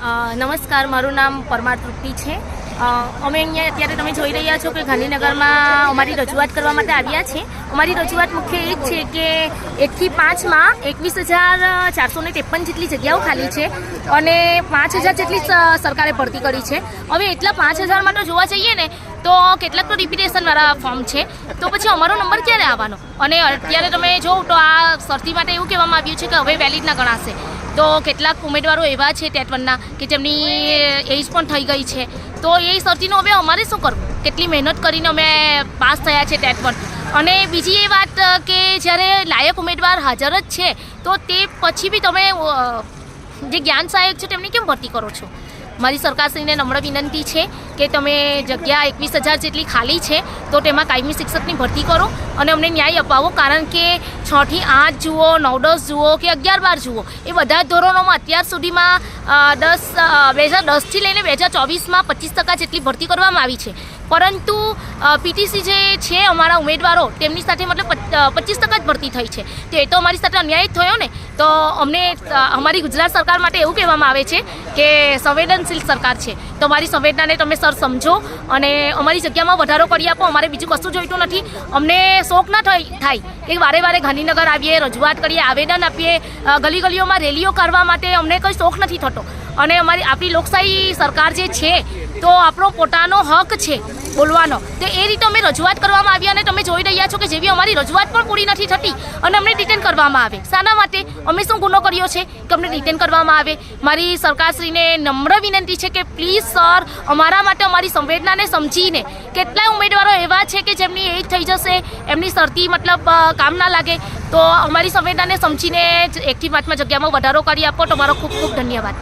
નમસ્કાર, મારું નામ પરમાર તૃપ્તિ છે. અમે અહીંયા અત્યારે તમે જોઈ રહ્યા છો કે ગાંધીનગરમાં અમારી રજૂઆત કરવા માટે આવ્યા છે. અમારી રજૂઆત મુખ્ય એ જ છે કે 1 થી 5માં 21,453 જેટલી જગ્યાઓ ખાલી છે અને 5,000 જેટલી સરકારે ભરતી કરી છે. હવે એટલા 5,000માં તો જોવા જઈએ ને તો કેટલાક તો રિપિટેશનવાળા ફોર્મ છે, તો પછી અમારો નંબર ક્યારે આવવાનો? અને અત્યારે તમે જો તો આ સરતી માટે એવું કહેવામાં આવ્યું છે કે હવે વેલિડ ના ગણાશે. તો કેટલાક ઉમેદવારો એવા છે ટેટ 1ના કે જેમની એજ પણ થઈ ગઈ છે, તો એ સરતીનું હવે અમારે શું કરવું? કેટલી મહેનત કરીને અમે પાસ થયા છે ટેટ 1. અને બીજી એ વાત કે જ્યારે લાયક ઉમેદવાર હાજર જ છે તો તે પછી બી તમે જે જ્ઞાન સહાયક છે તેમની કેમ ભરતી કરો છો? મારી સરકારશ્રીને નમ્ર વિનંતી છે કે તમે જગ્યા 21,000 જેટલી ખાલી છે તો તેમાં કાયમી શિક્ષકની ભરતી કરો અને અમને ન્યાય અપાવો. કારણ કે 6 થી 8 જુઓ, 9-10 જુઓ કે 11-12 જુઓ, એ બધા જ ધોરણોમાં અત્યાર સુધીમાં 2010થી લઈને 2024માં 25% જેટલી ભરતી કરવામાં આવી છે. પરંતુ પીટીસી જે છે અમારા ઉમેદવારો તેમની સાથે મતલબ 25% જ ભરતી થઈ છે, તો એ તો અમારી સાથે અન્યાય જ થયો ને. તો અમને અમારી ગુજરાત સરકાર માટે એવું કહેવામાં આવે છે કે સંવેદનશીલ સરકાર છે, તો અમારી સંવેદનાને તમે સર સમજો અને અમારી જગ્યામાં વધારો કરી આપો. અમારે બીજું કશું જોઈતું નથી. અમને શોખ ના થાય કે વારે વારે ગાંધીનગર આવીએ, રજૂઆત કરીએ, આવેદન આપીએ, ગલી ગલીઓમાં રેલીઓ કરવા માટે અમને કંઈ શોખ નથી થતો. અને આપણી લોકશાહી સરકાર જે છે તો આપણો પોતાનો હક છે બોલવાનો, તો એ રીતે અમે રજૂઆત કરવામાં આવી અને તમે જોઈ રહ્યા છો કે જેવી અમારી રજૂઆત પણ પૂરી નથી થતી અને અમને ડિટેન કરવામાં આવે. શાના માટે? અમે શું ગુનો કર્યો છે કે અમને ડિટેન કરવામાં આવે? મારી સરકારશ્રીને નમ્ર વિનંતી છે કે પ્લીઝ સર, અમારા માટે અમારી સંવેદનાને સમજીને, કેટલાય ઉમેદવારો એવા છે કે જેમની એજ થઈ જશે, એમની સરતી મતલબ કામ ના લાગે, તો અમારી સંવેદનાને સમજીને 1 થી 5માં જગ્યામાં વધારો કરી આપો. તમારો ખૂબ ખૂબ ધન્યવાદ.